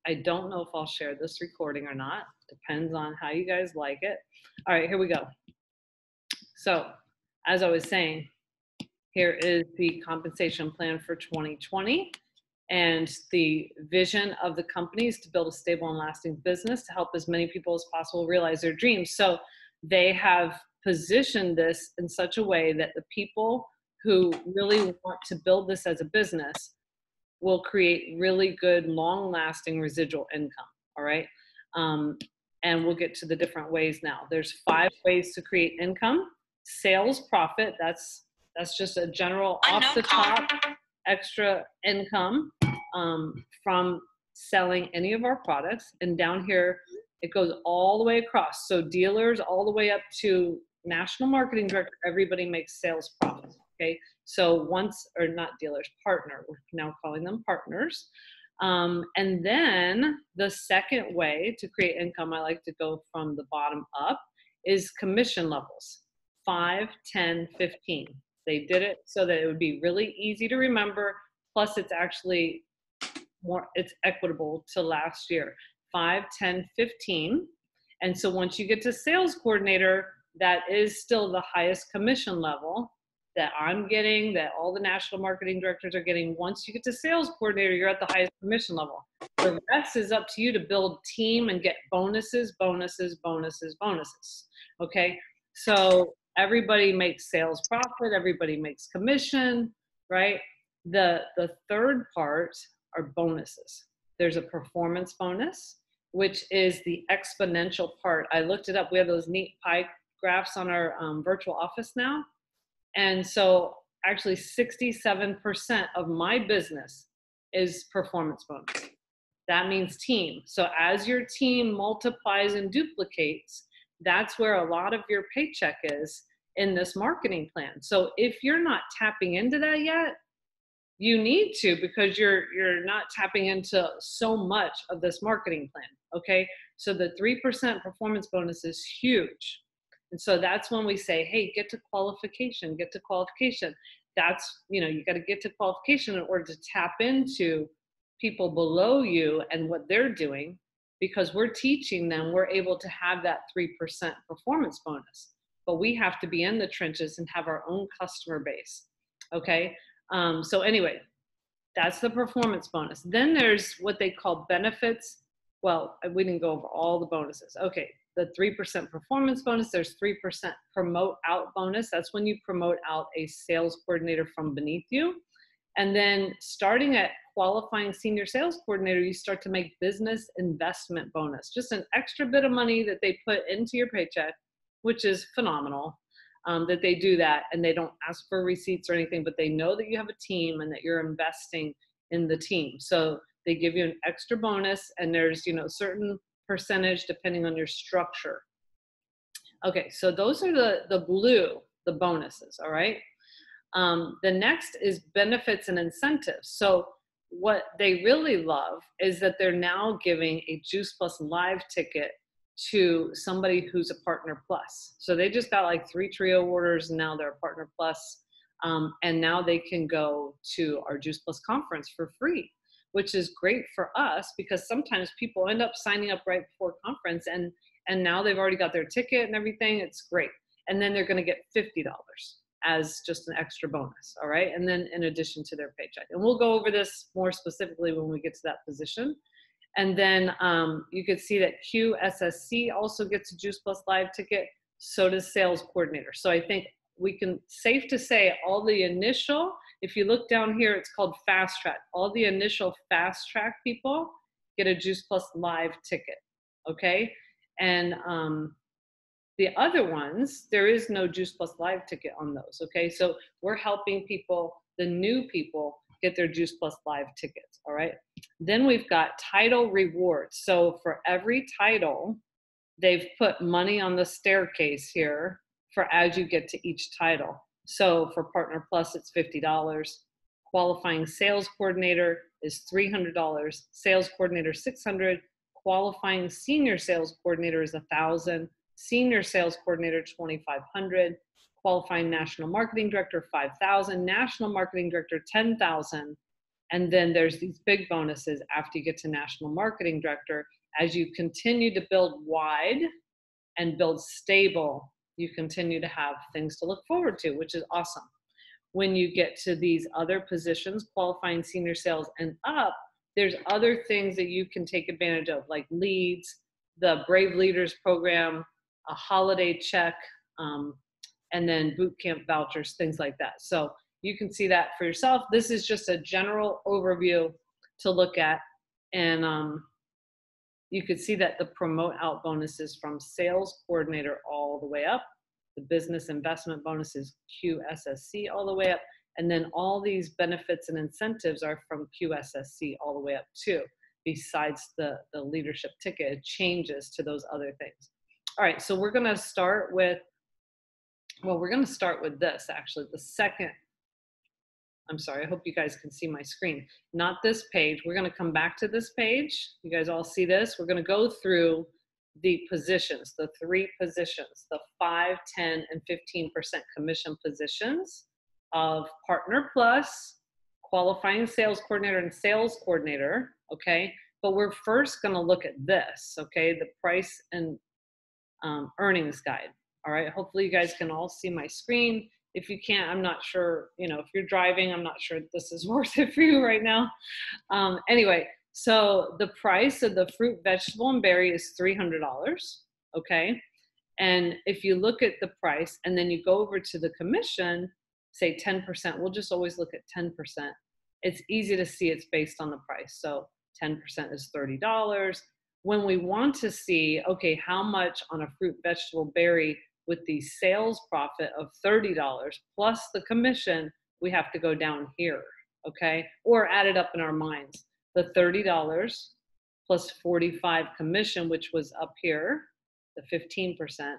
I don't know if I'll share this recording or not. Depends on how you guys like it. All right, here we go. So, as I was saying, here is the compensation plan for 2020. And the vision of the company is to build a stable and lasting business to help as many people as possible realize their dreams. So they have positioned this in such a way that the people who really want to build this as a business will create really good, long-lasting residual income, all right? And we'll get to the different ways now. There's 5 ways to create income. Sales profit, that's just a general off-the-top extra income from selling any of our products. And down here, it goes all the way across. So dealers all the way up to national marketing director, everybody makes sales profits, okay? So once, or not dealers, partner, we're now calling them partners. And then the second way to create income, I like to go from the bottom up, is commission levels, 5, 10, 15. They did it so that it would be really easy to remember. Plus it's actually more, it's equitable to last year, 5, 10, 15. And so once you get to sales coordinator, that is still the highest commission level that I'm getting, that all the national marketing directors are getting. Once you get to sales coordinator, you're at the highest commission level. The rest is up to you to build team and get bonuses, bonuses, bonuses, bonuses. Okay, so everybody makes sales profit, everybody makes commission, right? The third part are bonuses. There's a performance bonus, which is the exponential part. I looked it up. We have those neat pie graphs on our virtual office now. And so actually 67% of my business is performance bonus. That means team. So as your team multiplies and duplicates, that's where a lot of your paycheck is in this marketing plan. So if you're not tapping into that yet, you need to, because you're not tapping into so much of this marketing plan, okay? So the 3% performance bonus is huge. And so that's when we say, hey, get to qualification, get to qualification. That's, you got to get to qualification in order to tap into people below you and what they're doing, because we're teaching them, we're able to have that 3% performance bonus. But we have to be in the trenches and have our own customer base, okay? So anyway, that's the performance bonus. Then there's what they call benefits. Well, we didn't go over all the bonuses. Okay, the 3% performance bonus, there's 3% promote out bonus. That's when you promote out a sales coordinator from beneath you. And then starting at qualifying senior sales coordinator, you start to make business investment bonus, just an extra bit of money that they put into your paycheck, which is phenomenal. That they do that, and they don't ask for receipts or anything, but they know that you have a team and that you're investing in the team. So they give you an extra bonus, and there's, certain percentage depending on your structure. Okay, so those are the blue, the bonuses, all right? The next is benefits and incentives. So what they really love is that they're now giving a Juice Plus live ticket to somebody who's a Partner Plus. So they just got like 3 trio orders, and now they're a Partner Plus. And now they can go to our Juice Plus conference for free, which is great for us, because sometimes people end up signing up right before conference, and now they've already got their ticket and everything. It's great. And then they're going to get $50 as just an extra bonus, all right? And then in addition to their paycheck. And we'll go over this more specifically when we get to that position. And then you could see that QSSC also gets a Juice Plus live ticket. So does sales coordinator. So I think we can safe to say all the initial, if you look down here, it's called fast track. All the initial fast track people get a Juice Plus live ticket, okay? And the other ones, there is no Juice Plus live ticket on those, okay? So we're helping people, the new people, get their Juice Plus live tickets, all right? Then we've got Tidal Rewards. So for every title, they've put money on the staircase here for as you get to each title. So for Partner Plus, it's $50. Qualifying sales coordinator is $300. Sales coordinator, $600. Qualifying senior sales coordinator is $1,000. Senior sales coordinator, $2,500. Qualifying national marketing director, $5,000. National marketing director, $10,000. And then there's these big bonuses after you get to national marketing director. As you continue to build wide and build stable, you continue to have things to look forward to, which is awesome. When you get to these other positions, qualifying senior sales and up, there's other things that you can take advantage of, like leads, the Brave Leaders program, a holiday check, and then boot camp vouchers, things like that. So you can see that for yourself. This is just a general overview to look at. And you could see that the promote out bonuses from sales coordinator all the way up. The business investment bonuses QSSC all the way up. And then all these benefits and incentives are from QSSC all the way up too. Besides the leadership ticket, it changes to those other things. All right, so we're gonna start with, well, we're gonna start with this actually, the second, I'm sorry, I hope you guys can see my screen. Not this page, we're gonna come back to this page. You guys all see this? We're gonna go through the positions, the 3 positions, the 5, 10, and 15% commission positions of Partner Plus, qualifying sales coordinator, and sales coordinator, okay? But we're first gonna look at this, okay? The price and earnings guide, all right? Hopefully you guys can all see my screen. If you can't, I'm not sure, you know, if you're driving, I'm not sure this is worth it for you right now. Anyway, so the price of the fruit, vegetable, and berry is $300, okay? And if you look at the price and then you go over to the commission, say 10%, we'll just always look at 10%. It's easy to see it's based on the price. So 10% is $30. When we want to see, okay, how much on a fruit, vegetable, berry with the sales profit of $30 plus the commission, we have to go down here, okay? Or add it up in our minds. The $30 plus 45 commission, which was up here, the 15%,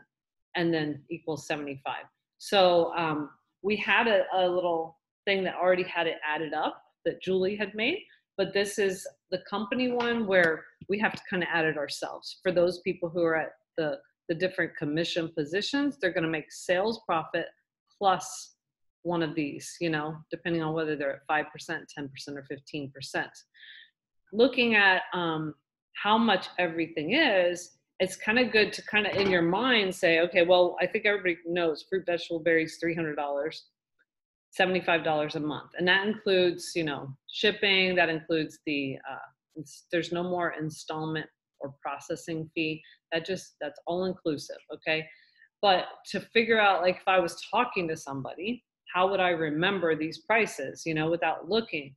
and then equals 75. So we had a little thing that already had it added up that Julie had made, but this is the company one where we have to kind of add it ourselves. For those people who are at the different commission positions, they're going to make sales profit plus one of these, you know, depending on whether they're at 5%, 10%, or 15%. Looking at how much everything is, it's kind of good to kind of in your mind say, okay, well, I think everybody knows fruit, vegetable, berries, $300, $75 a month. And that includes, you know, shipping, that includes the, there's no more installment or processing fee. That's all inclusive, okay? But to figure out, like if I was talking to somebody, how would I remember these prices, you know, without looking?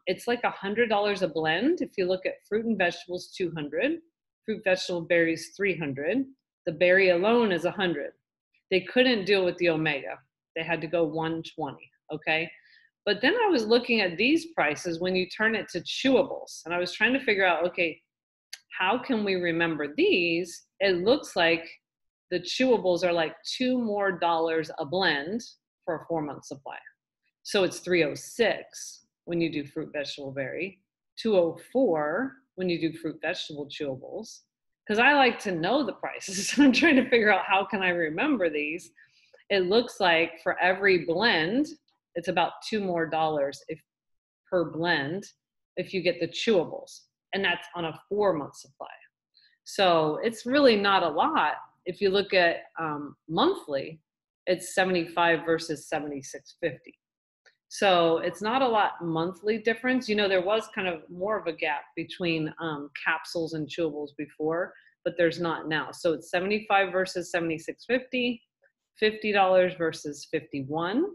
It's like $100 a blend. If you look at fruit and vegetables, 200, fruit, vegetable, berries, 300. The berry alone is 100. They couldn't deal with the omega. They had to go 120, okay? But then I was looking at these prices when you turn it to chewables, and I was trying to figure out, okay, how can we remember these? It looks like the chewables are like $2 more a blend for a 4-month supply. So it's $306 when you do fruit, vegetable, berry, $204 when you do fruit, vegetable chewables. Because I like to know the prices. I'm trying to figure out how can I remember these. It looks like for every blend, it's about $2 more if per blend if you get the chewables. And that's on a 4-month supply. So it's really not a lot. If you look at monthly, it's 75 versus 76.50. So it's not a lot monthly difference. You know, there was kind of more of a gap between capsules and chewables before, but there's not now. So it's 75 versus 76.50, $50 versus 51.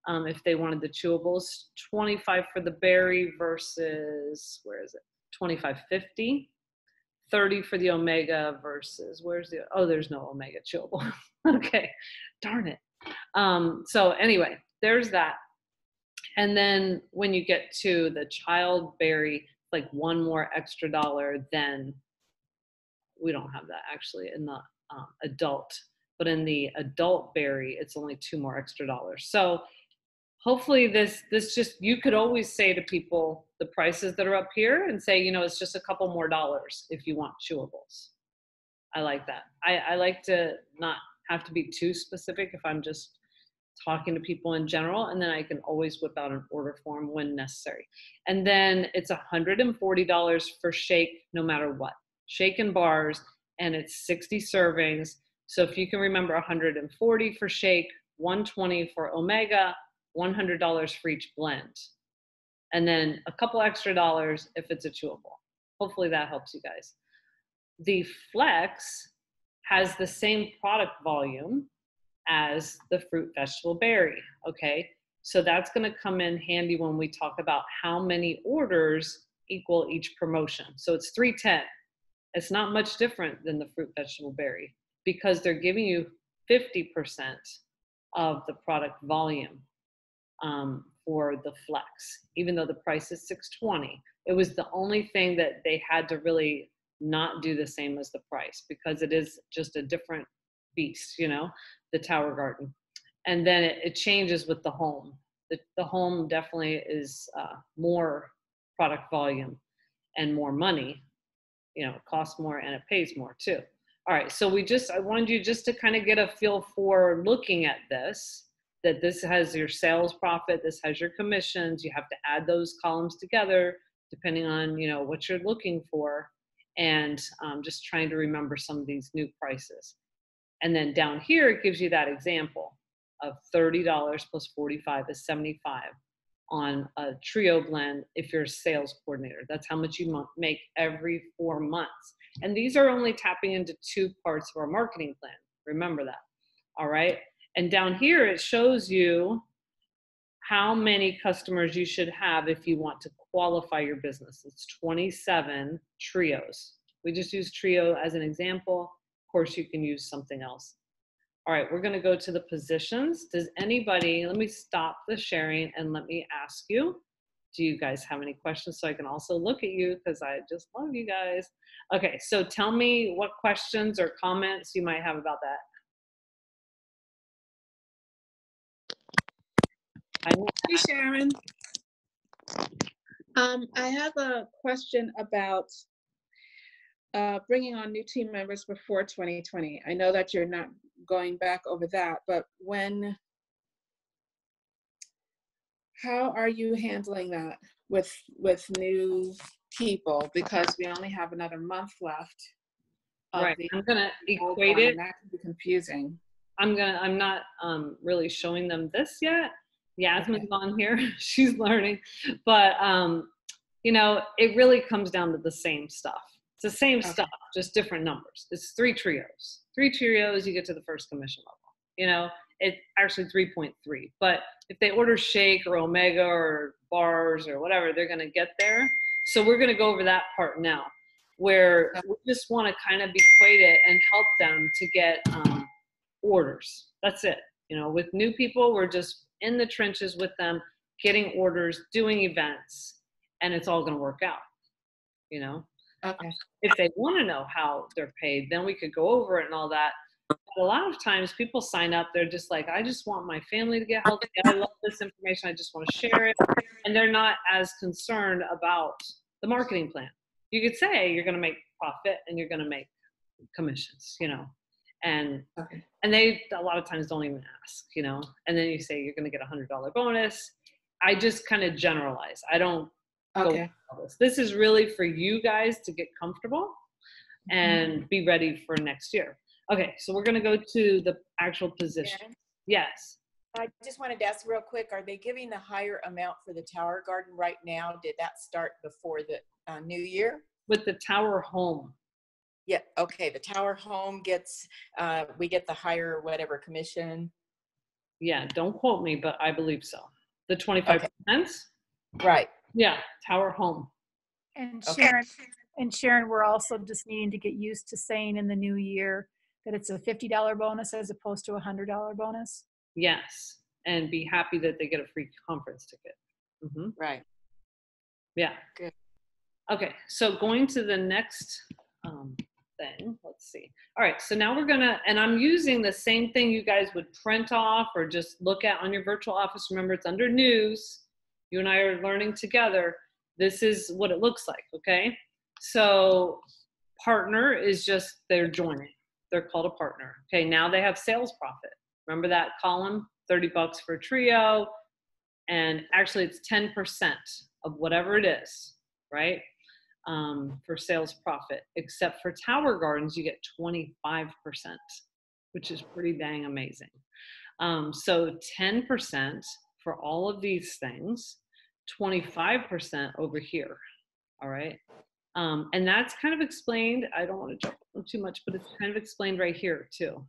If they wanted the chewables, 25 for the berry versus, where is it? 25.50, 30 for the omega versus, where's the, oh, there's no omega chewable. Okay, darn it. So anyway, there's that. And then when you get to the child berry, like $1 more extra dollar, then we don't have that actually in the adult, but in the adult berry, it's only $2 more extra dollars. So hopefully this just, you could always say to people the prices that are up here and say, you know, it's just a couple more dollars if you want chewables. I like that. I like to not have to be too specific if I'm just talking to people in general, and then I can always whip out an order form when necessary. And then it's $140 for shake no matter what. Shake and bars, and it's 60 servings. So if you can remember, 140 for shake, 120 for omega, $100 for each blend. And then a couple extra dollars if it's a chewable. Hopefully that helps you guys. The flex has the same product volume as the fruit, vegetable, berry, okay? So that's gonna come in handy when we talk about how many orders equal each promotion. So it's 310. It's not much different than the fruit, vegetable, berry because they're giving you 50% of the product volume for the flex, even though the price is $620. It was the only thing that they had to really not do the same as the price because it is just a different beast, you know, the Tower Garden. And then it changes with the home. The home definitely is more product volume and more money. You know, it costs more and it pays more too. All right, so I wanted you just to kind of get a feel for looking at this, that this has your sales profit, this has your commissions. You have to add those columns together depending on, you know, what you're looking for, and just trying to remember some of these new prices. And then down here, it gives you that example of $30 plus 45 is 75 on a trio blend if you're a sales coordinator. That's how much you make every 4 months. And these are only tapping into 2 parts of our marketing plan. Remember that. All right. And down here, it shows you how many customers you should have if you want to qualify your business. It's 27 trios. We just use trio as an example. Of course, you can use something else. All right, we're gonna go to the positions. Does anybody, let me stop the sharing and let me ask you, do you guys have any questions so I can also look at you because I just love you guys. Okay, so tell me what questions or comments you might have about that. Hey, Sharon. I have a question about bringing on new team members before 2020. I know that you're not going back over that, but how are you handling that with new people? Because we only have another month left. Right, I'm gonna equate it. That can be confusing. I'm not really showing them this yet. Yasmin's on here, she's learning, but you know, it really comes down to the same stuff. It's the same stuff, just different numbers. It's 3 trios. 3 trios, you get to the first commission level. You know, it's actually 3.3. But if they order shake or omega or bars or whatever, they're gonna get there. So we're gonna go over that part now, where we just wanna kind of equate it and help them to get orders. That's it. You know, with new people, we're just in the trenches with them, getting orders, doing events, and it's all gonna work out, you know? Okay. If they wanna know how they're paid, then we could go over it and all that. But a lot of times people sign up, they're just like, I just want my family to get healthy. I love this information, I just wanna share it. And they're not as concerned about the marketing plan. You could say you're gonna make profit and you're gonna make commissions, you know? And they a lot of times don't even ask, you know, and then you say you're going to get $100 bonus. I just kind of generalize. I don't go with all this. This is really for you guys to get comfortable and be ready for next year. Okay, so we're going to go to the actual position. Karen? Yes. I just wanted to ask real quick, are they giving the higher amount for the Tower Garden right now? Did that start before the new year? With the Tower Home. Yeah, okay, the Tower Home gets, we get the higher whatever commission. Yeah, don't quote me, but I believe so. The 25%? Right. Yeah, Tower Home. And Sharon, we're also just needing to get used to saying in the new year that it's a $50 bonus as opposed to a $100 bonus. Yes, and be happy that they get a free conference ticket. Right. Yeah. Good. Okay, so going to the next thing, let's see. All right, so now we're gonna, and I'm using the same thing you guys would print off or just look at on your virtual office. Remember, it's under news. You and I are learning together. This is what it looks like, okay? So partner is just, they're joining. They're called a partner. Okay, now they have sales profit. Remember that column $30 for trio, and actually it's 10% of whatever it is, right? For sales profit, except for Tower Gardens, you get 25%, which is pretty dang amazing. So 10% for all of these things, 25% over here, all right? And that's kind of explained, I don't want to jump on too much, but it's kind of explained right here too.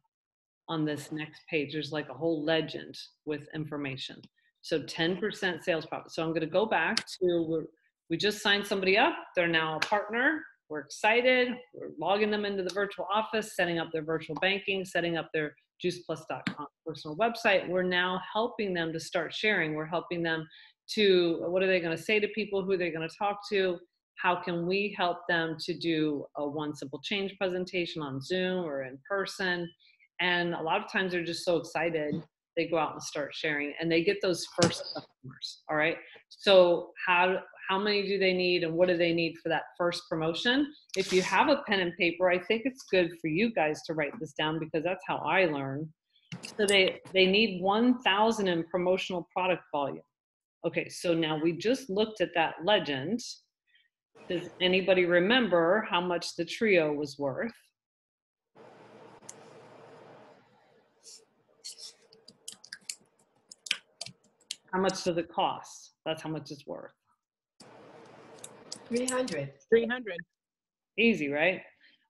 On this next page, there's like a whole legend with information. So 10% sales profit. So I'm going to go back to, we just signed somebody up. They're now a partner. We're excited. We're logging them into the virtual office, setting up their virtual banking, setting up their juiceplus.com personal website. We're now helping them to start sharing. We're helping them to, what are they going to say to people? Who are they going to talk to? How can we help them to do a one simple change presentation on Zoom or in person? And a lot of times they're just so excited, they go out and start sharing, and they get those first customers, all right? So how many do they need, and what do they need for that first promotion? If you have a pen and paper, I think it's good for you guys to write this down, because that's how I learn. So they need 1,000 in promotional product volume. Okay, so now we just looked at that legend. Does anybody remember how much the trio was worth? How much does it cost? That's how much it's worth. 300. 300. Easy, right?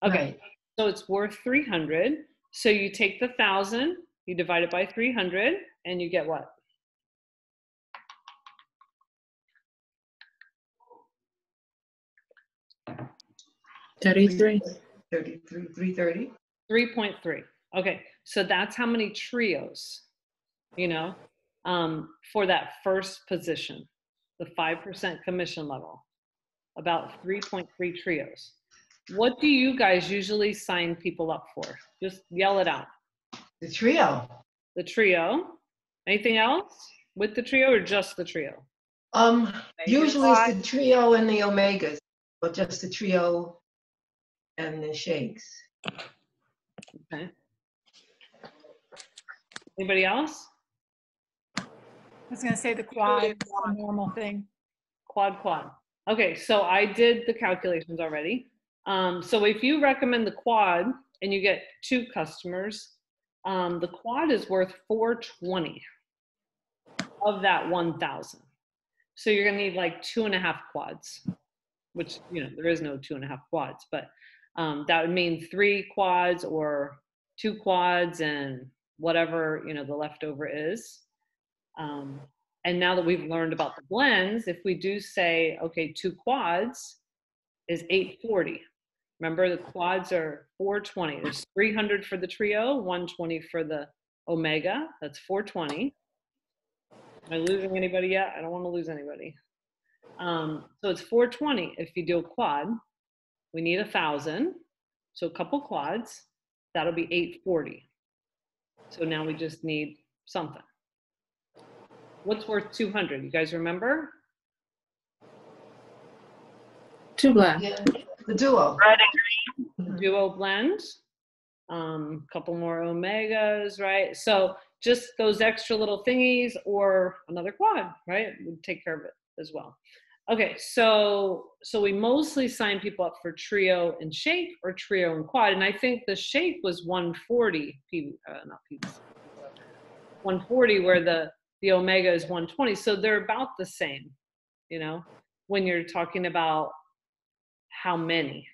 Okay, Right. so it's worth 300. So you take the 1,000, you divide it by 300, and you get what? $33. 33, 330. 3.3. Okay, so that's how many trios, you know, for that first position, the 5% commission level, about 3.3 trios. What do you guys usually sign people up for? Just yell it out. The trio. The trio. Anything else with the trio, or just the trio? Usually it's the trio and the omegas, or just the trio and the shakes. Okay. Anybody else? I was gonna say the quad, a normal thing. Quad. Okay, so I did the calculations already. So if you recommend the quad and you get 2 customers, the quad is worth $420 of that 1,000. So you're gonna need like 2.5 quads, which, you know, there is no 2.5 quads, but that would mean 3 quads or 2 quads and whatever, you know, the leftover is. And now that we've learned about the blends, if we do say, okay, 2 quads is $840. Remember, the quads are $420. There's 300 for the trio, 120 for the omega. That's $420. Am I losing anybody yet? I don't want to lose anybody. So it's $420 if you do a quad. We need 1,000. So a couple quads, that'll be $840. So now we just need something. What's worth 200? You guys remember? 2 blend. Yeah, the duo. Duo blend. Couple more omegas, right? So just those extra little thingies, or another quad, right? Would take care of it as well. Okay, so we mostly sign people up for trio and shake, or trio and quad, and I think the shake was 140, not PVC, 140, where the omega is 120. So they're about the same, you know, when you're talking about how many.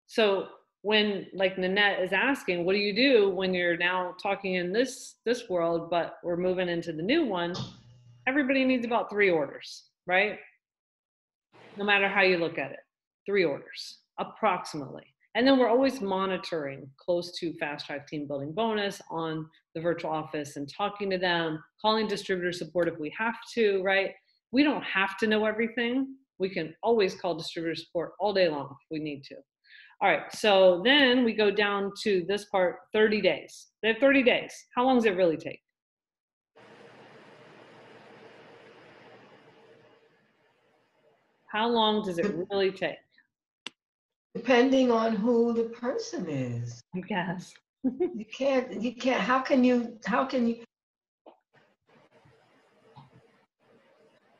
So when, like Nanette is asking, what do you do when you're now talking in this world, but we're moving into the new one? Everybody needs about 3 orders, right? No matter how you look at it, 3 orders, approximately. And then we're always monitoring close to Fast Track Team Building Bonus on the virtual office and talking to them, calling distributor support if we have to, right? We don't have to know everything. We can always call distributor support all day long if we need to. All right, so then we go down to this part, 30 days. They have 30 days. How long does it really take? How long does it really take? Depending on who the person is. Yes. You can't, how can you,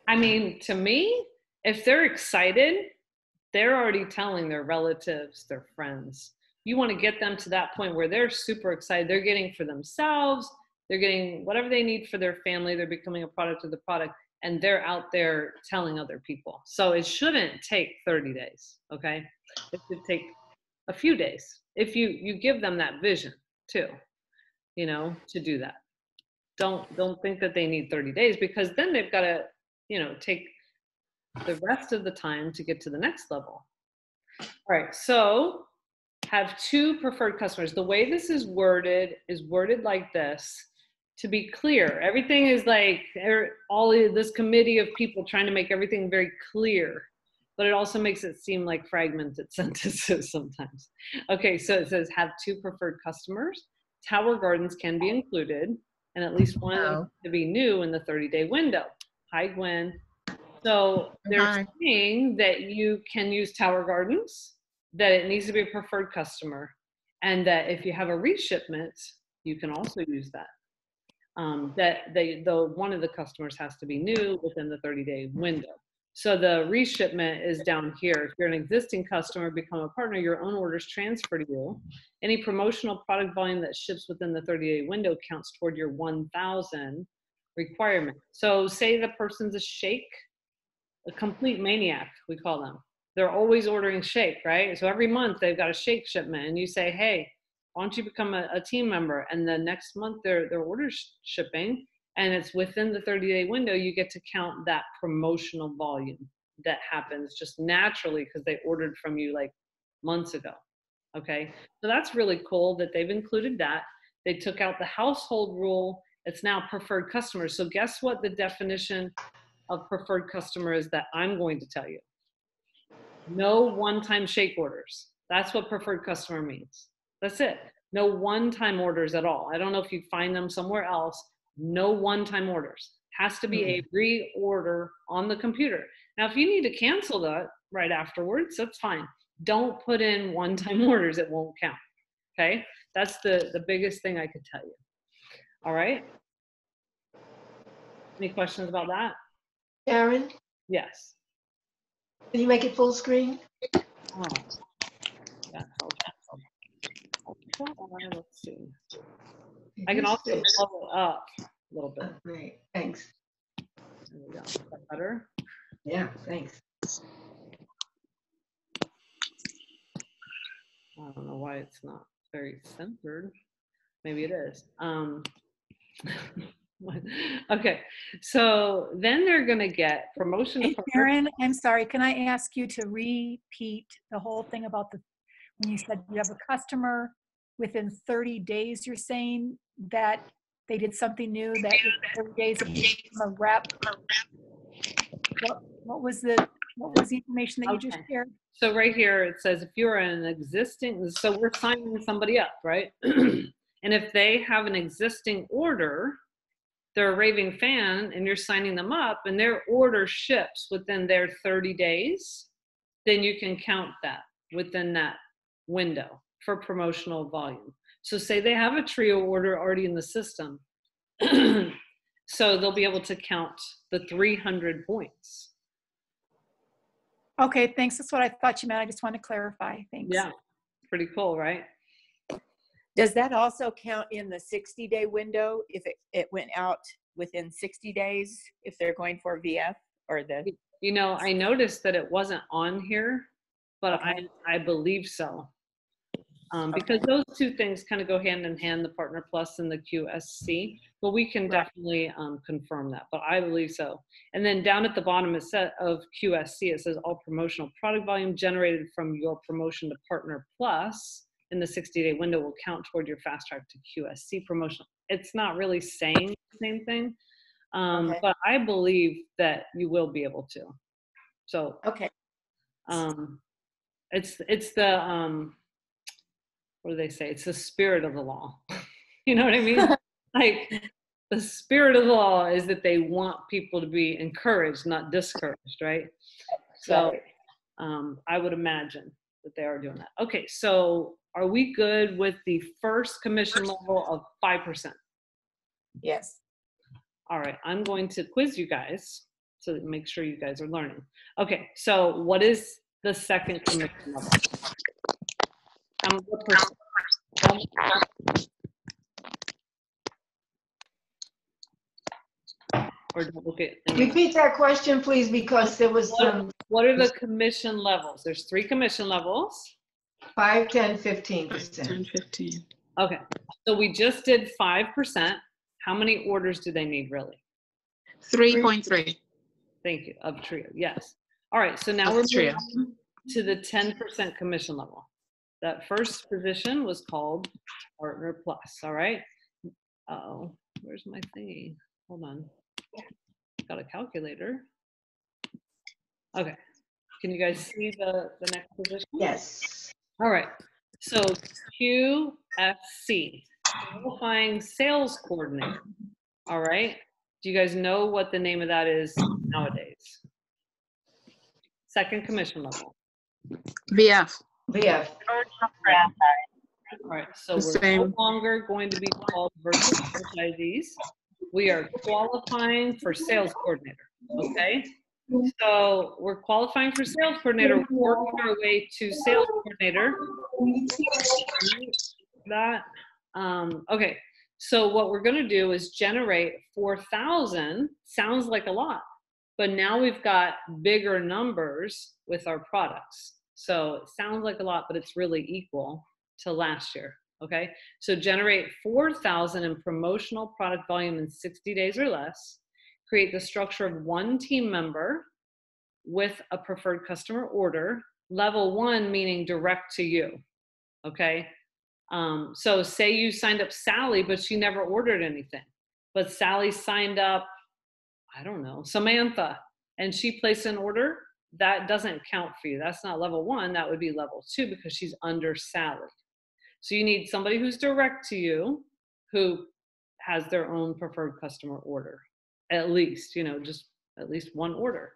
I mean, to me, if they're excited, they're already telling their relatives, their friends. You want to get them to that point where they're super excited. They're getting for themselves. They're getting whatever they need for their family. They're becoming a product of the product, and they're out there telling other people. So it shouldn't take 30 days, okay? It should take a few days if you give them that vision too, you know, to do that. Don't think that they need 30 days, because then they've got to, you know, take the rest of the time to get to the next level. All right, so have 2 preferred customers. The way this is worded like this. To be clear, everything is like all of this committee of people trying to make everything very clear, but it also makes it seem like fragmented sentences sometimes. Okay, so it says have 2 preferred customers. Tower gardens can be included, and at least one of them has to be new in the 30-day window. Hi, Gwen. So they're saying that you can use Tower Gardens, that it needs to be a preferred customer, and that if you have a reshipment, you can also use that. Though one of the customers has to be new within the 30-day window. So the reshipment is down here. If you're an existing customer, become a partner, your own orders transfer to you. Any promotional product volume that ships within the 30-day window counts toward your 1,000 requirement. So say the person's a shake, a complete maniac, we call them. They're always ordering shake, right? So every month they've got a shake shipment, and you say, hey, why don't you become a team member? And the next month their order's shipping, and it's within the 30-day window, you get to count that promotional volume that happens just naturally because they ordered from you like months ago. Okay, so that's really cool that they've included that. They took out the household rule. It's now preferred customers. So guess what the definition of preferred customer is that I'm going to tell you? No one-time shake orders. That's what preferred customer means. That's it. No one-time orders at all. I don't know if you find them somewhere else. No one-time orders. Has to be a reorder on the computer. Now, if you need to cancel that right afterwards, that's fine. Don't put in one-time orders. It won't count. Okay? That's the biggest thing I could tell you. All right? Any questions about that? Karen, Yes. can you make it full screen? Oh. Yeah, let's see. I can also blow it up a little bit. Great, thanks. There we go. Is that better? Yeah, thanks. I don't know why it's not very centered. Maybe it is. Okay, so then they're going to get promotion. Hey, Karen, I'm sorry. Can I ask you to repeat the whole thing about when you said you have a customer within 30 days, you're saying that they did something new, that 30 days of a rep. What was the information that you just shared? So right here, it says if you're an existing, so we're signing somebody up, right? And if they have an existing order, they're a raving fan, and you're signing them up, and their order ships within their 30 days, then you can count that within that window for promotional volume. So say they have a trio order already in the system, so they'll be able to count the 300 points. Okay, thanks. That's what I thought you meant. I just want to clarify. Thanks. Yeah, pretty cool, right? Does that also count in the 60-day window if it went out within 60 days if they're going for VF or the? You know, I noticed that it wasn't on here, but Okay. I believe so. Because those two things kind of go hand in hand, the Partner Plus and the QSC, but we can definitely confirm that, but I believe so. And then down at the bottom of QSC, it says all promotional product volume generated from your promotion to Partner Plus in the 60-day window will count toward your fast track to QSC promotion. It's not really saying the same thing, but I believe that you will be able to. So Okay. it's the what do they say? It's the spirit of the law. You know what I mean? Like the spirit of the law is that they want people to be encouraged, not discouraged, right? So I would imagine that they are doing that. Okay, so are we good with the first commission level of 5%? Yes. All right, I'm going to quiz you guys so that make sure you guys are learning. Okay, so what is the second commission level? What percent? Or don't look at any. Repeat that question, please, because there was some What are the commission levels? There's 3 commission levels. 5, 10, 15%. 10, 15. Okay, so we just did 5%. How many orders do they need really? 3.3. Thank you, of trio, yes. All right, so now Of we're trio. moving to the 10% commission level. That first position was called Partner Plus, all right? Uh-oh, where's my thingy? Hold on. Got a calculator. Okay, can you guys see the next position? Yes. All right, so QSC, Qualifying Sales Coordinator. All right, do you guys know what the name of that is nowadays? Second commission level. VF. VF. All right, so The we're no same. longer going to be called virtual franchisees. We are qualifying for sales coordinator, okay? So we're qualifying for sales coordinator, we're working our way to sales coordinator. That, okay, so what we're gonna do is generate 4,000, sounds like a lot, but now we've got bigger numbers with our products. So it sounds like a lot, but it's really equal to last year, okay? So generate 4,000 in promotional product volume in 60 days or less, create the structure of 1 team member with a preferred customer order, level 1 meaning direct to you, okay? So say you signed up Sally, but she never ordered anything, but Sally signed up, I don't know, Samantha, and she placed an order, that doesn't count for you. That's not level 1, that would be level 2 because she's under Sally. So you need somebody who's direct to you, who has their own preferred customer order, at least, you know, just at least 1 order.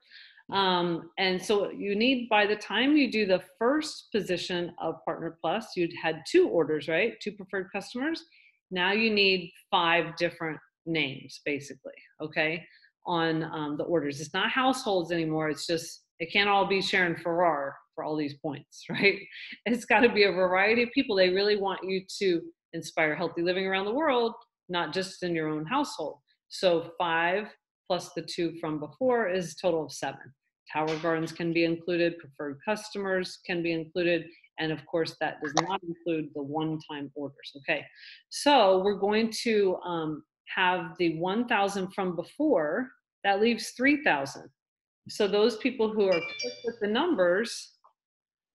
And so you need, by the time you do the first position of Partner Plus, you'd had 2 orders, right? 2 preferred customers. Now you need 5 different names, basically, okay, on the orders. It's not households anymore. It's just, it can't all be Sharon Farrar for all these points, right? It's got to be a variety of people. They really want you to inspire healthy living around the world, not just in your own household. So 5 plus the 2 from before is a total of 7. Tower Gardens can be included, preferred customers can be included, and of course that does not include the one-time orders, okay? So we're going to have the 1,000 from before, that leaves 3,000. So those people who are quick with the numbers,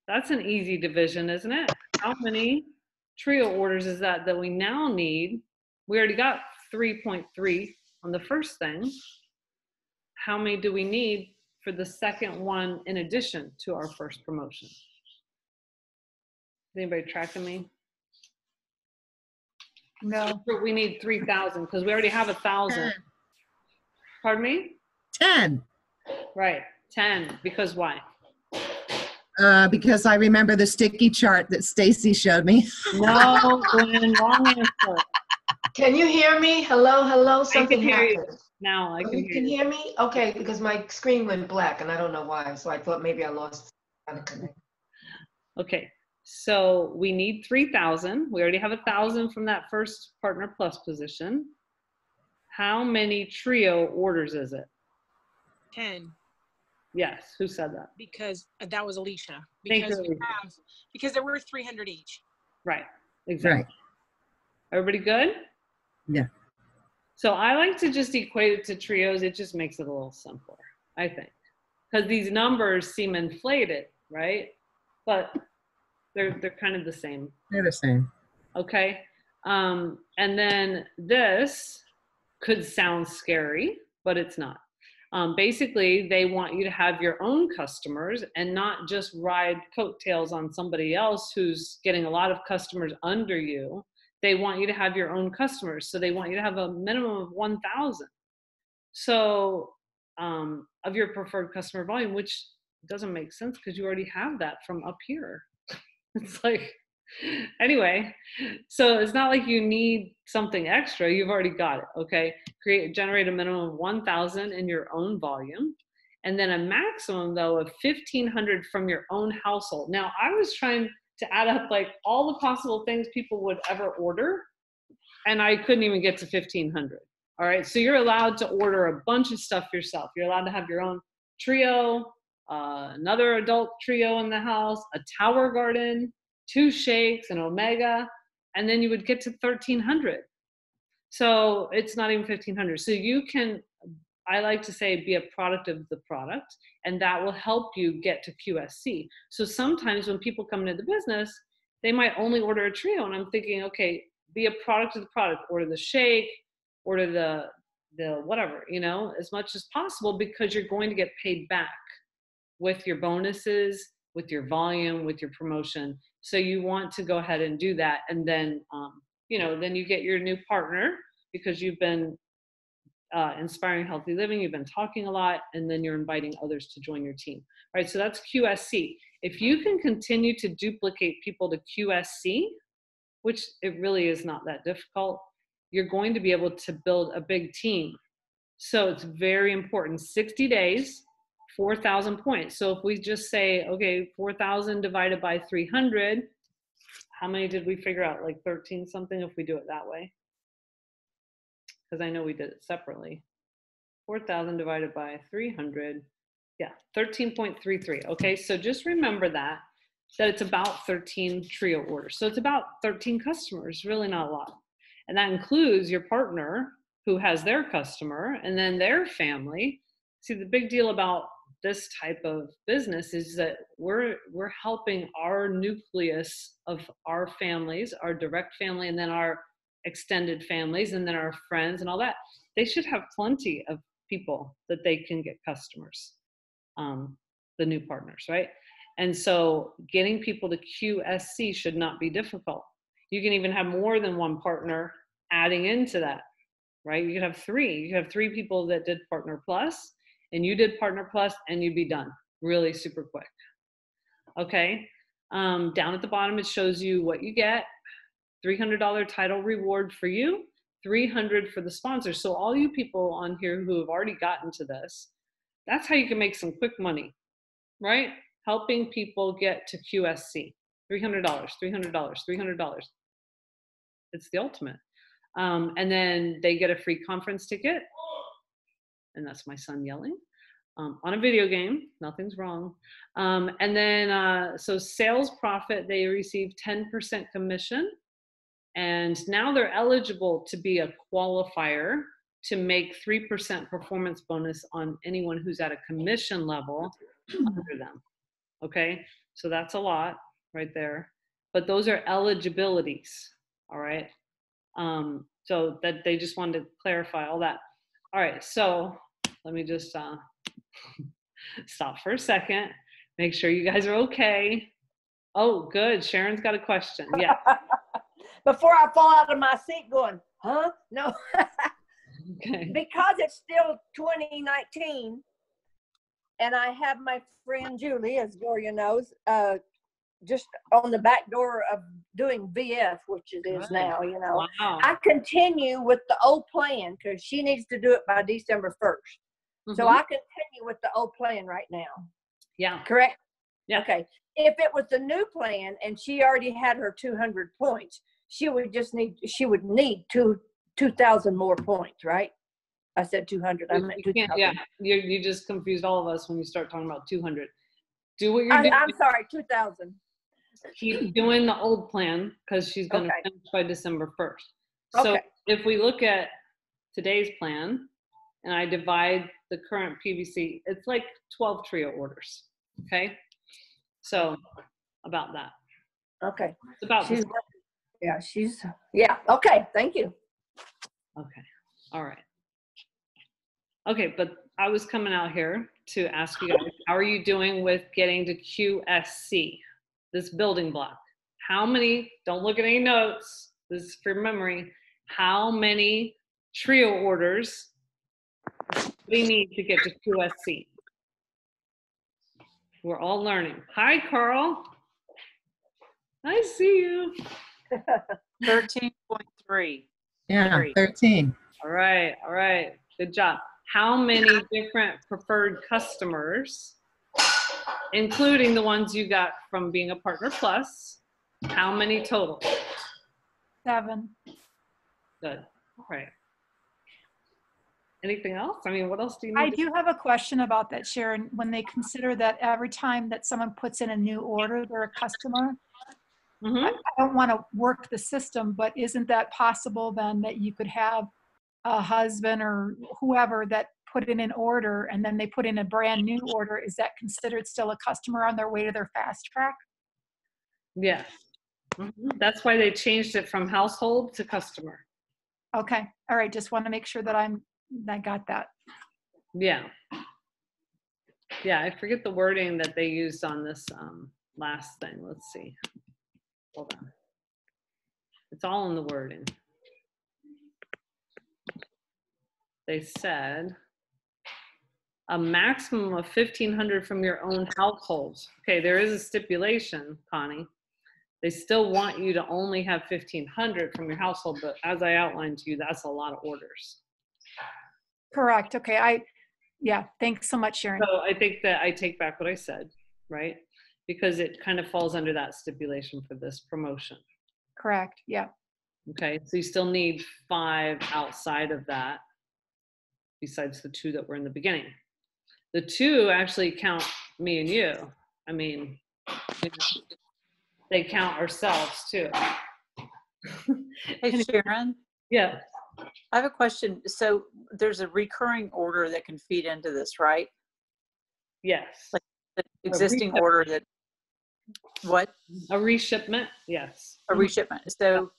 that's an easy division, isn't it? How many trio orders is that we now need? We already got 3.3 on the first thing. How many do we need for the second one in addition to our first promotion? Is anybody tracking me? No. We need 3,000 because we already have 1,000. Pardon me? 10, Right, 10, because why? because I remember the sticky chart that Stacy showed me. No, Glenn, wrong answer. Can you hear me? Hello, hello, something hear you. happened. Now I Oh, can you can hear me? Okay, because my screen went black and I don't know why, so I thought maybe I lost connection. Okay, so we need 3,000. We already have 1,000 from that first Partner Plus position. How many trio orders is it? 10, Yes, who said that? because that was Alicia. Thank Because you. because there were 300 each. Right, exactly. Right. Everybody good? Yeah. So I like to just equate it to trios. It just makes it a little simpler, I think. Because these numbers seem inflated, right? But they're kind of the same. They're the same. Okay. And then this could sound scary, but it's not. Basically, they want you to have your own customers and not just ride coattails on somebody else who's getting a lot of customers under you. They want you to have your own customers. So they want you to have a minimum of 1,000. So of your preferred customer volume, which doesn't make sense because you already have that from up here. It's like, anyway, so it's not like you need something extra. You've already got it, okay? Generate a minimum of 1,000 in your own volume. and then a maximum though of 1,500 from your own household. Now I was trying to add up like all the possible things people would ever order, and I couldn't even get to 1,500. All right, so you're allowed to order a bunch of stuff yourself. You're allowed to have your own trio, another adult trio in the house, a tower garden, 2 shakes, an omega, and then you would get to 1,300. So it's not even 1,500. So you can, I like to say, be a product of the product, and that will help you get to QSC. So sometimes when people come into the business, they might only order a trio, and I'm thinking, okay, be a product of the product, order the shake, order the whatever, you know, as much as possible, because you're going to get paid back with your bonuses, with your volume, with your promotion. So you want to go ahead and do that. And then, you know, then you get your new partner because you've been inspiring healthy living, you've been talking a lot, and then you're inviting others to join your team. All right, so that's QSC. If you can continue to duplicate people to QSC, which it really is not that difficult, you're going to be able to build a big team. So it's very important. 60 days, 4,000 points. So if we just say, okay, 4,000 divided by 300, how many did we figure out? Like 13 something if we do it that way? Because I know we did it separately. 4,000 divided by 300, yeah, 13.33. Okay, so just remember that it's about 13 trio orders. So it's about 13 customers, really not a lot. And that includes your partner who has their customer and then their family. See, the big deal about this type of business is that we're helping our nucleus of our families, our direct family, and then our extended families, and then our friends and all that. They should have plenty of people that they can get customers, the new partners, right? And so getting people to QSC should not be difficult. You can even have more than one partner adding into that, right? You could have 3. You could have 3 people that did Partner Plus, and you did Partner Plus, and you'd be done really super quick. Okay. Down at the bottom, it shows you what you get. $300 Tidal reward for you, $300 for the sponsor. So all you people on here who have already gotten to this, that's how you can make some quick money, right? Helping people get to QSC. $300, $300, $300. It's the ultimate. And then they get a free conference ticket. And that's my son yelling. On a video game, nothing's wrong. And then, so sales profit, they receive 10% commission. And now they're eligible to be a qualifier to make 3% performance bonus on anyone who's at a commission level under them. Okay, so that's a lot right there. But those are eligibilities, all right? So that they just wanted to clarify all that. All right, so let me just stop for a second, make sure you guys are okay. Oh, good, Sharon's got a question, yeah. Before I fall out of my seat going, huh? No. Okay. Because it's still 2019, and I have my friend Julie, as Gloria knows, just on the back door of doing VF, which it is now, you know. Wow. I continue with the old plan because she needs to do it by December 1st. So I continue with the old plan right now. Yeah. Correct? Yeah. Okay. If it was the new plan and she already had her 200 points, she would need 2,000 more points, right? I said 200. I meant 2,000. Yeah, you just confused all of us when you start talking about 200. Do what you're doing. I'm sorry, 2,000. Keep doing the old plan because she's going to finish by December 1st. So if we look at today's plan and I divide the current PVC, it's like 12 trio orders. Okay. So about that. Okay. It's about okay. Thank you. Okay. All right. Okay. But I was coming out here to ask you guys, how are you doing with getting to QSC? This building block. How many, don't look at any notes, this is for memory, how many trio orders do we need to get to QSC? We're all learning. Hi, Carl. I see you. 13.3. Yeah, 13. All right, good job. how many different preferred customers, including the ones you got from being a Partner Plus, how many total? 7. Good. All right. Anything else? I mean, what else do you I need? do have a question about that, Sharon. When they consider that every time that someone puts in a new order, they're a customer. Mhm. I don't want to work the system, but isn't that possible then that you could have a husband or whoever that put in an order and then they put in a brand new order? Is that considered still a customer on their way to their fast track? Yeah. Mhm. That's why they changed it from household to customer. Okay. All right. Just want to make sure that I got that. Yeah. Yeah, I forget the wording that they used on this last thing. Let's see. Hold on. It's all in the wording. They said a maximum of 1,500 from your own household. Okay, there is a stipulation, Connie. They still want you to only have 1,500 from your household, but as I outlined to you, that's a lot of orders. Correct. Okay. Yeah. Thanks so much, Sharon. So I think that I take back what I said, right? Because it kind of falls under that stipulation for this promotion. Correct. Yeah. Okay, so you still need 5 outside of that, besides the 2 that were in the beginning. The 2 actually count me and you. I mean, you know, they count ourselves too. Hey, Sharon, Yeah, I have a question. So there's a recurring order that can feed into this, right? yes. Like the existing reshipment. order that, what? A reshipment, yes. A reshipment. So,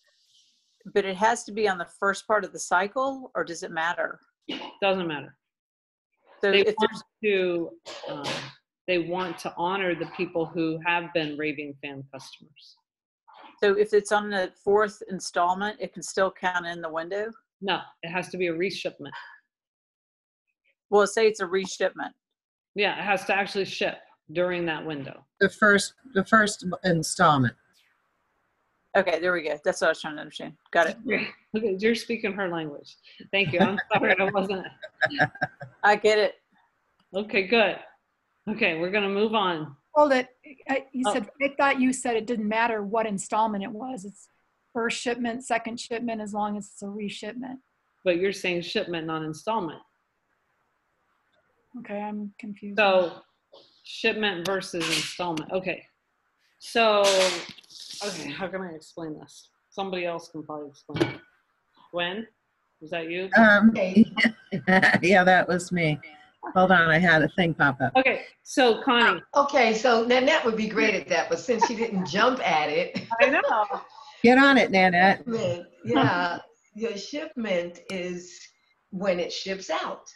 but it has to be on the first part of the cycle, or does it matter? Doesn't matter. So They if want there's, to, they want to honor the people who have been raving fan customers. so if it's on the 4th installment, it can still count in the window? No, it has to be a reshipment. Well, say it's a reshipment. Yeah, it has to actually ship during that window. The first installment. Okay, there we go. That's what I was trying to understand. Got it. Okay, you're speaking her language. Thank you. I'm sorry I wasn't. I get it. Okay, good. Okay, we're gonna move on. Hold it. You Oh. said, I thought you said it didn't matter what installment it was. It's first shipment, second shipment, as long as it's a reshipment. But you're saying shipment, not installment. Okay, I'm confused. So shipment versus installment. Okay. So, okay, how can I explain this? Somebody else can probably explain it. Gwen, was that you? Yeah, that was me. Hold on, I had a thing pop up. Okay, so Connie. Okay, so Nanette would be great at that, but since she didn't jump at it. I know. Get on it, Nanette. Yeah, your shipment is when it ships out.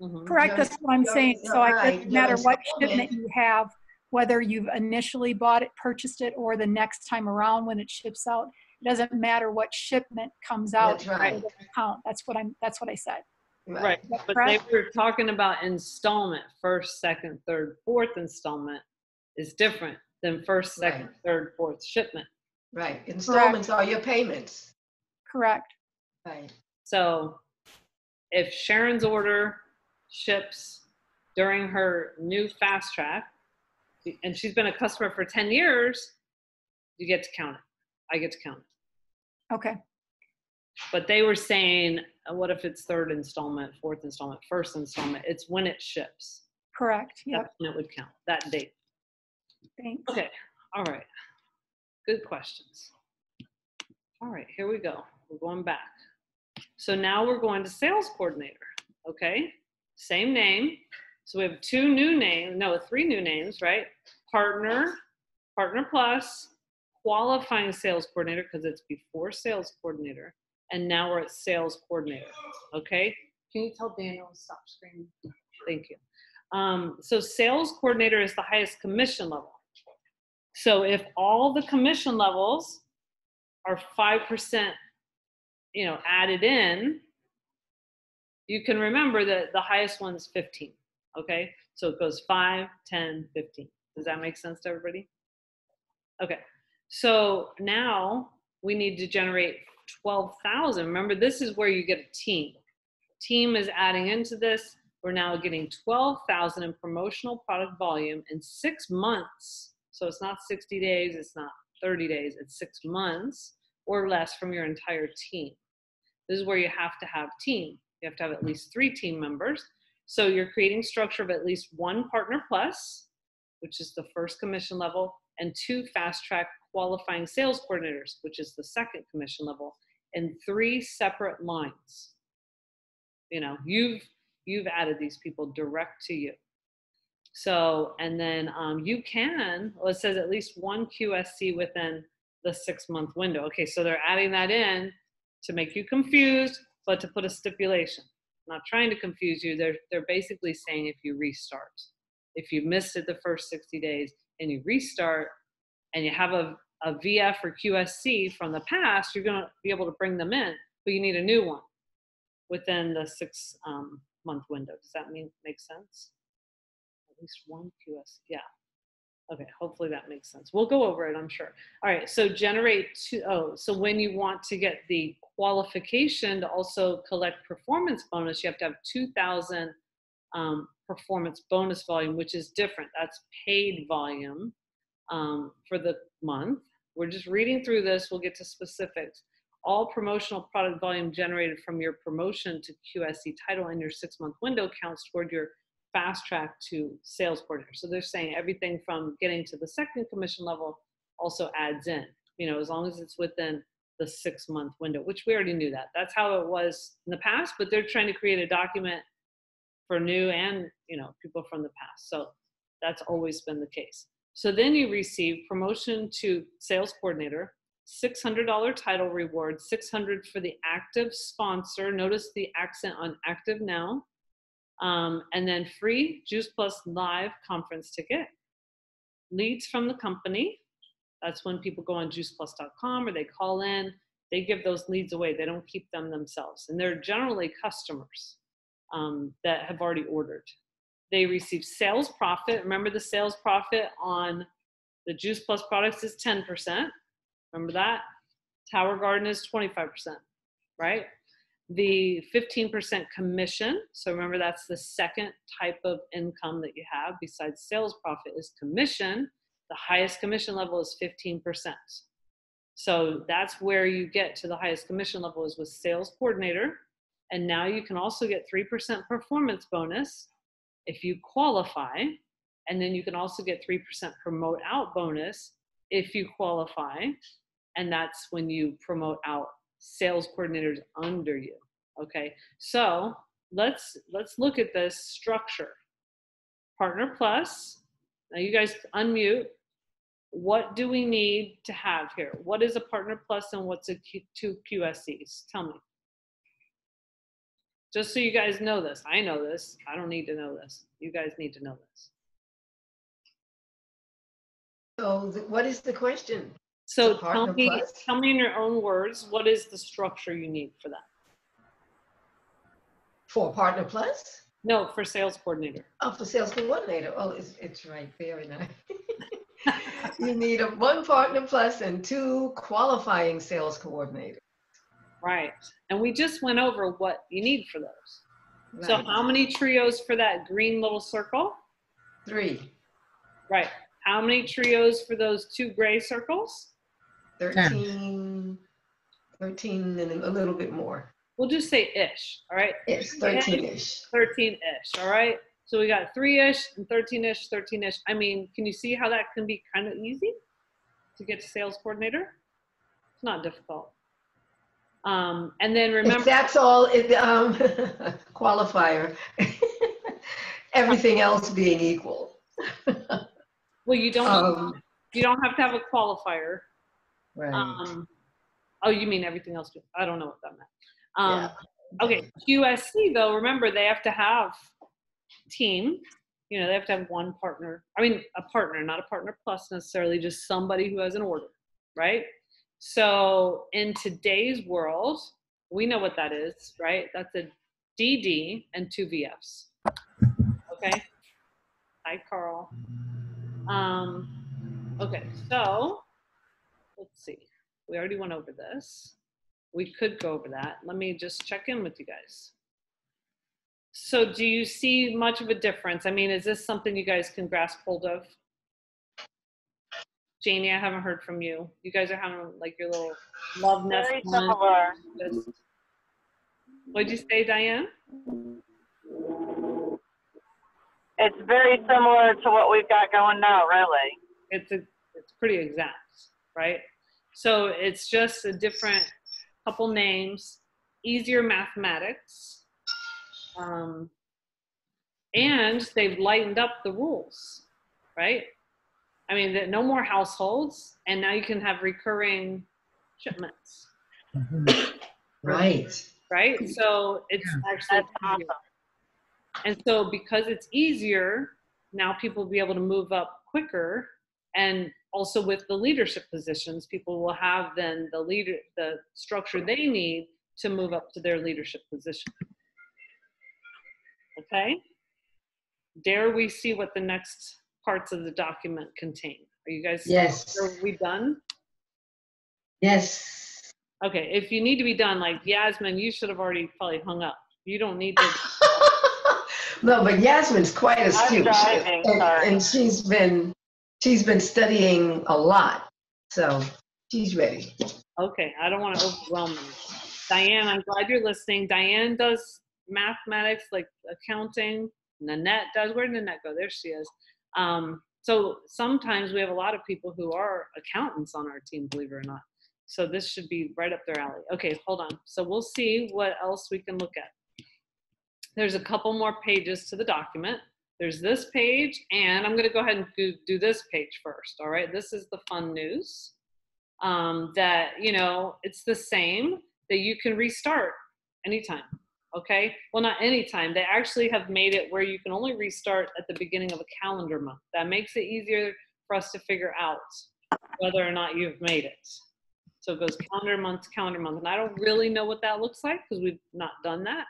Mhm. Correct, that's what I'm saying. So it right, doesn't matter your what installment. shipment you have, whether you've initially bought it, purchased it, or the next time around when it ships out. It doesn't matter what shipment comes out. That's right. It doesn't count. That's what I said. Right, Is that but they correct? were talking about installment. First, second, third, fourth installment is different than first, second, Right. third, fourth shipment. Right, installments are your payments. Correct. Right. So if Sharon's order ships during her new fast track, and she's been a customer for 10 years, you get to count it. I get to count it. Okay. But they were saying, what if it's third installment, fourth installment, first installment? It's when it ships. Correct. Yep. That's when it would count, that date. Thanks. Okay, all right. Good questions. All right, here we go. We're going back. So now we're going to sales coordinator, okay? Same name. So we have 3 new names, right? Partner, Partner Plus, qualifying sales coordinator, because it's before sales coordinator. And now we're at sales coordinator, okay? Can you tell Daniel to stop screaming? Thank you. So sales coordinator is the highest commission level. So if all the commission levels are 5%, added in, you can remember that the highest one's 15, okay? So it goes 5, 10, 15. Does that make sense to everybody? Okay, so now we need to generate 12,000. Remember, this is where you get a team. Team is adding into this. We're now getting 12,000 in promotional product volume in 6 months. So it's not 60 days, it's not 30 days, it's 6 months or less from your entire team. This is where you have to have team. You have to have at least 3 team members. So you're creating structure of at least 1 partner plus, which is the first commission level, and 2 fast track qualifying sales coordinators, which is the second commission level, and 3 separate lines. You know, you've added these people direct to you. So, and then you can, well, it says at least 1 QSC within the 6-month window. Okay, so they're adding that in to make you confused, but to put a stipulation. I'm not trying to confuse you. They're basically saying if you restart, if you missed it the first 60 days and you restart and you have a VF or QSC from the past, you're going to be able to bring them in, but you need a new one within the 6-month window. Does that make sense? At least 1 QSC, yeah. Okay, hopefully that makes sense. We'll go over it, I'm sure. All right, so generate so when you want to get the qualification to also collect performance bonus, you have to have 2,000 performance bonus volume, which is different. That's paid volume for the month. We're just reading through this. We'll get to specifics. All promotional product volume generated from your promotion to QSC title in your 6-month window counts toward your fast track to sales coordinator. So they're saying everything from getting to the second commission level also adds in, you know, as long as it's within the 6-month window, which we already knew that. That's how it was in the past, but they're trying to create a document for new and, you know, people from the past. So that's always been the case. So then you receive promotion to sales coordinator, $600 title reward, $600 for the active sponsor. Notice the accent on active now. And then free Juice Plus live conference ticket. Leads from the company. That's when people go on juiceplus.com or they call in. They give those leads away. They don't keep them themselves. And they're generally customers that have already ordered. They receive sales profit. Remember, the sales profit on the Juice Plus products is 10%. Remember that? Tower Garden is 25%, right? The 15% commission. So remember, that's the second type of income that you have besides sales profit is commission. The highest commission level is 15%. So that's where you get to the highest commission level is with sales coordinator. And now you can also get 3% performance bonus if you qualify. And then you can also get 3% promote out bonus if you qualify. And that's when you promote out sales coordinators under you. Okay, so let's look at this structure. Partner plus. Now you guys unmute. What do we need to have here? What is a partner plus and what's a 2 QSCs? Tell me. Just so you guys know this. I know this. I don't need to know this. You guys need to know this. So what is the question? So partner plus? tell me in your own words, what is the structure you need for that? For partner plus? No, for sales coordinator. Oh, for sales coordinator. Oh, it's right. Very nice. You need 1 partner plus and 2 qualifying sales coordinators. Right. And we just went over what you need for those. Right. So how many trios for that green little circle? 3. Right. How many trios for those 2 gray circles? 13 and a little bit more. We'll just say ish, all right? It's 13-ish. 13-ish, all right? So we got 3-ish and 13-ish, 13-ish. I mean, can you see how that can be kind of easy to get to sales coordinator? It's not difficult. And then remember— If that's all, qualifier. Everything else being equal. Well, you don't have to have a qualifier. Right. Oh, you mean everything else? I don't know what that meant. Yeah. Okay, QSC though, remember they have to have team. You know, they have to have 1 partner. I mean, a partner, not a partner plus necessarily, just somebody who has an order, right? So in today's world, we know what that is, right? That's a DD and 2 VFs. Okay. Hi, Carl. Okay, so let's see. We already went over this. We could go over that. Let me just check in with you guys. So do you see much of a difference? I mean, is this something you guys can grasp hold of? Janie, I haven't heard from you. You guys are having like your little love nest. Very similar. What'd you say, Diane? It's very similar to what we've got going now, really. It's pretty exact, right? So it's just a different couple names, easier mathematics, and they've lightened up the rules, right? I mean, no more households, and now you can have recurring shipments. Right. Right? So it's actually That's awesome. And so because it's easier, now people will be able to move up quicker. And also with the leadership positions, people will have then the structure they need to move up to their leadership position. Okay? Dare we see what the next parts of the document contain? Are you guys, Yes. are we done? Yes. Okay, if you need to be done, like Yasmin, you should have already probably hung up. You don't need to. No, but Yasmin's quite astute. driving, sorry. And she's been studying a lot. So she's ready. Okay, I don't want to overwhelm you. Diane, I'm glad you're listening. Diane does mathematics, like accounting. Nanette does. Where did Nanette go? There she is. So sometimes we have a lot of people who are accountants on our team, believe it or not. So this should be right up their alley. Okay, hold on. So we'll see what else we can look at. There's a couple more pages to the document. There's this page, and I'm going to go ahead and do this page first. All right, this is the fun news. That, you know, it's the same, that you can restart anytime. Okay, well, not anytime. They actually have made it where you can only restart at the beginning of a calendar month. That makes it easier for us to figure out whether or not you've made it. So it goes calendar month to calendar month. And I don't really know what that looks like because we've not done that.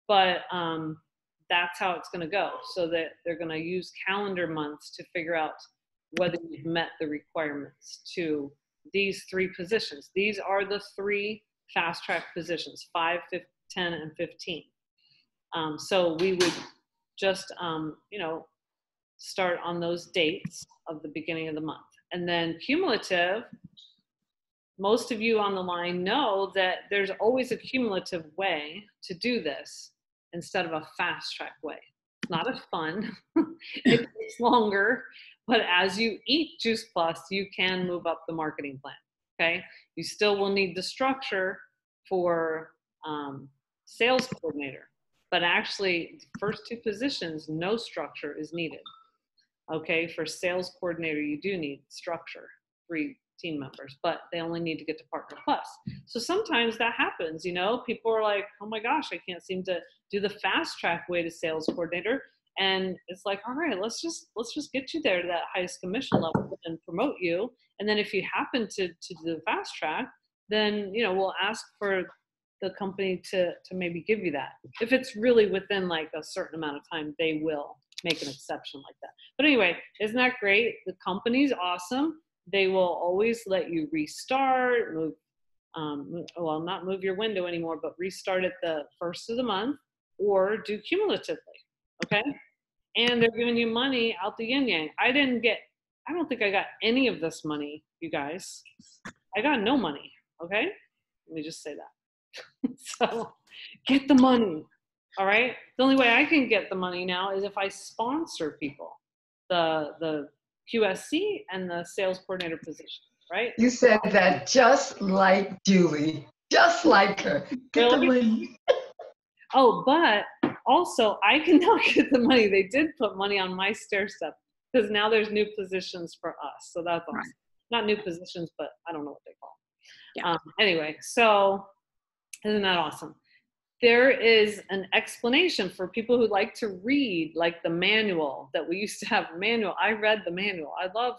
But that's how it's going to go. So that they're going to use calendar months to figure out whether you've met the requirements to these 3 positions. These are the 3 fast track positions, 5, 10, and 15. So we would just, you know, start on those dates of the beginning of the month. And then cumulative, most of you on the line know that there's always a cumulative way to do this instead of a fast track way. It's not as fun, it takes longer, but as you eat Juice Plus, you can move up the marketing plan, okay? You still will need the structure for sales coordinator, but actually the first 2 positions, no structure is needed. Okay, for sales coordinator, you do need structure, 3 team members, but they only need to get to Partner Plus. So sometimes that happens, you know, people are like, oh my gosh, I can't seem to do the fast track way to sales coordinator. And it's like, all right, let's just get you there to that highest commission level and promote you. And then if you happen to do the fast track, then, you know, we'll ask for the company to maybe give you that. If it's really within like a certain amount of time, they will make an exception like that. But anyway, isn't that great? The company's awesome. They will always let you restart, move, well, not move your window anymore, but restart at the first of the month or do cumulatively, okay? And they're giving you money out the yin yang. I don't think I got any of this money, you guys. I got no money, okay? Let me just say that. So get the money, all right? The only way I can get the money now is if I sponsor people, the QSC and the sales coordinator position, right? You said that just like Julie, just like her. Get the money. Oh, but also I can now get the money. They did put money on my stair step because now there's new positions for us. So that's awesome. Right. Not new positions, but I don't know what they call them. Yeah. Anyway, so isn't that awesome? There is an explanation for people who like to read, like the manual that we used to have. Manual. I read the manual. I love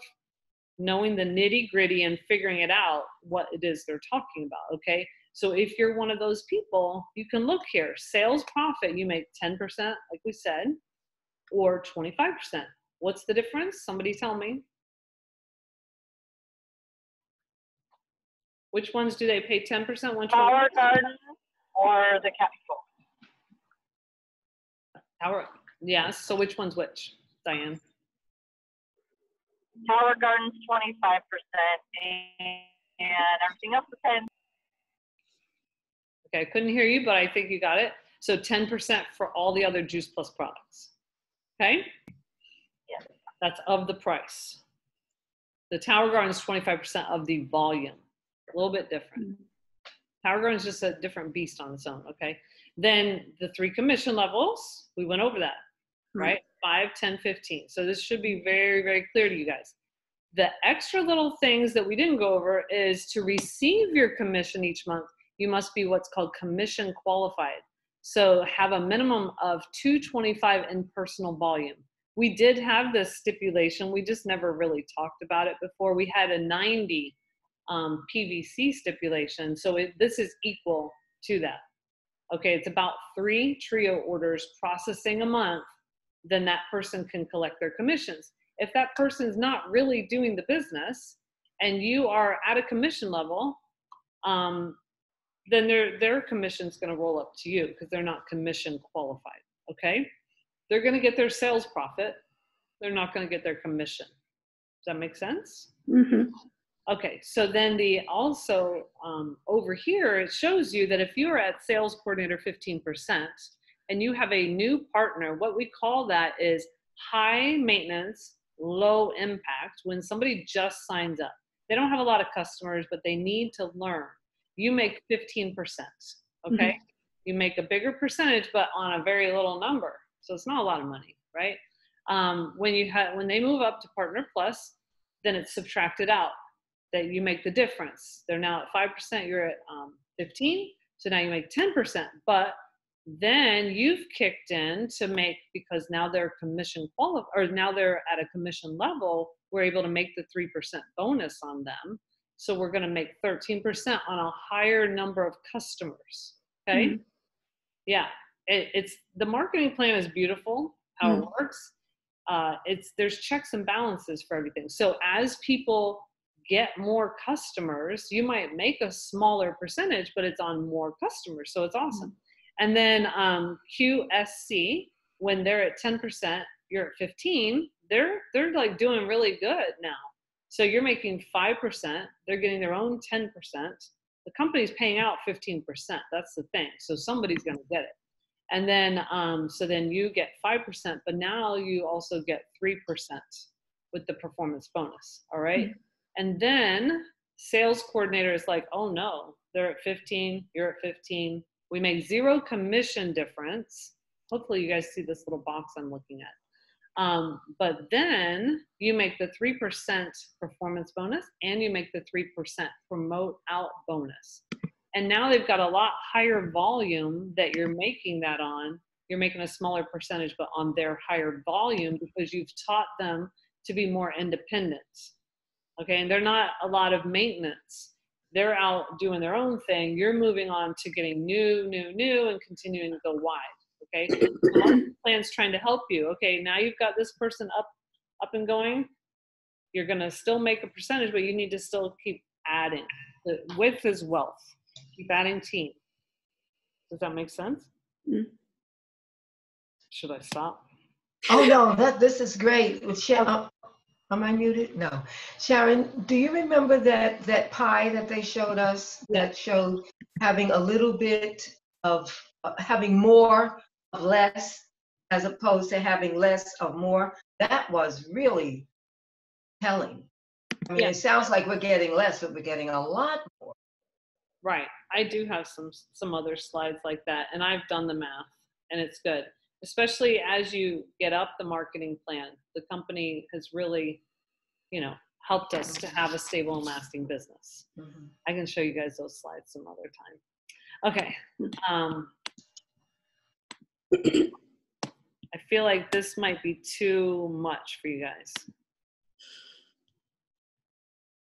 knowing the nitty gritty and figuring it out what it is they're talking about. Okay. So if you're one of those people, you can look here. Sales profit, you make 10%, like we said, or 25%. What's the difference? Somebody tell me. Which ones do they pay 10%? Flower garden or the capsule? Tower, yes. So which one's which, Diane? Tower Gardens 25%, and everything else is 10. Okay, I couldn't hear you, but I think you got it. So 10% for all the other Juice Plus products. Okay? Yes. That's of the price. The Tower Garden is 25% of the volume. A little bit different. Tower Garden is just a different beast on its own, okay? Then the 3 commission levels, we went over that, right? 5, 10, 15. So this should be very, very clear to you guys. The extra little things that we didn't go over is to receive your commission each month, you must be what's called commission qualified. So have a minimum of 225 in personal volume. We did have this stipulation. We just never really talked about it before. We had a 90 PVC stipulation. So this is equal to that. Okay, it's about 3 trio orders processing a month, then that person can collect their commissions. If that person's not really doing the business and you are at a commission level, then their commission's going to roll up to you because they're not commission qualified, okay? They're going to get their sales profit. They're not going to get their commission. Does that make sense? Mm-hmm. Okay, so then also over here, it shows you that if you're at sales coordinator 15% and you have a new partner, what we call that is high maintenance, low impact. When somebody just signs up, they don't have a lot of customers, but they need to learn. You make 15%, okay? Mm-hmm. You make a bigger percentage, but on a very little number. So it's not a lot of money, right? When they move up to Partner Plus, then it's subtracted out that you make the difference. They're now at 5%, you're at 15, so now you make 10%, but then you've kicked in to make, because now they're commission qualified, or now they're at a commission level, we're able to make the 3% bonus on them. So we're going to make 13% on a higher number of customers. Okay. Mm-hmm. Yeah. It's the marketing plan is beautiful how it works. There's checks and balances for everything. So as people get more customers, you might make a smaller percentage, but it's on more customers. So it's awesome. And then QSC, when they're at 10%, you're at 15, they're like doing really good now. So you're making 5%, they're getting their own 10%. The company's paying out 15%. That's the thing. So somebody's going to get it. And then, so then you get 5%, but now you also get 3% with the performance bonus. All right. Mm-hmm. And then sales coordinator is like, oh no, they're at 15, you're at 15. We make 0 commission difference. Hopefully you guys see this little box I'm looking at. But then you make the 3% performance bonus and you make the 3% promote out bonus. And now they've got a lot higher volume that you're making that on. You're making a smaller percentage, but on their higher volume because you've taught them to be more independent. Okay, and they're not a lot of maintenance. They're out doing their own thing. You're moving on to getting new, and continuing to go wide. Okay, the marketing plan's trying to help you. Okay, now you've got this person up and going. You're gonna still make a percentage, but you need to still keep adding. The width is wealth. Keep adding team. Does that make sense? Mm-hmm. Should I stop? Oh no, this is great. Am I muted? No. Sharon, do you remember that pie that they showed us that showed having a little bit of having more of less as opposed to having less of more? That was really telling. I mean, It sounds like we're getting less, but we're getting a lot more. Right. I do have some other slides like that, and I've done the math, and it's good. Especially as you get up the marketing plan, the company has really, helped us to have a stable and lasting business. Mm-hmm. I can show you guys those slides some other time. Okay. I feel like this might be too much for you guys.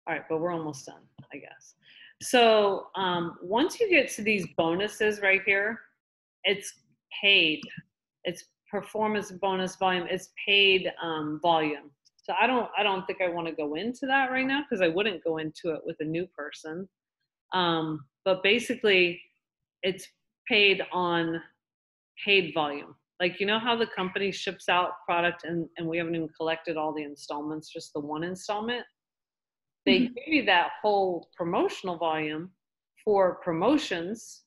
All right, but we're almost done, I guess. So once you get to these bonuses right here, it's paid. It's performance bonus volume. It's paid volume. So I don't think I want to go into that right now because I wouldn't go into it with a new person. But basically, it's paid on paid volume. Like, you know how the company ships out product and we haven't even collected all the installments, just the one installment? They give you that whole promotional volume for promotions,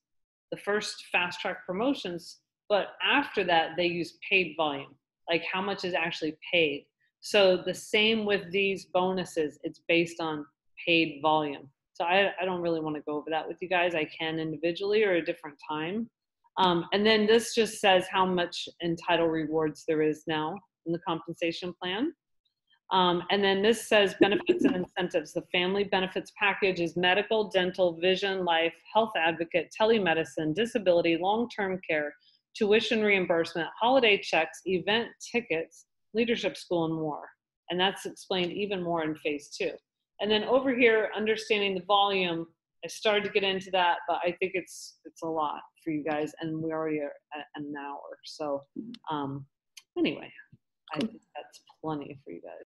the first fast track promotions, but after that they use paid volume, like how much is actually paid. So the same with these bonuses, it's based on paid volume. So I don't really want to go over that with you guys. I can individually or a different time. And then this just says how much Entitled Rewards there is now in the compensation plan. And then this says benefits and incentives. The family benefits package is medical, dental, vision, life, health advocate, telemedicine, disability, long-term care, tuition reimbursement, holiday checks, event tickets, leadership school, and more. And that's explained even more in phase 2. And then over here, understanding the volume, I started to get into that, but I think it's a lot for you guys, and we already are at an hour. So anyway, I think that's plenty for you guys.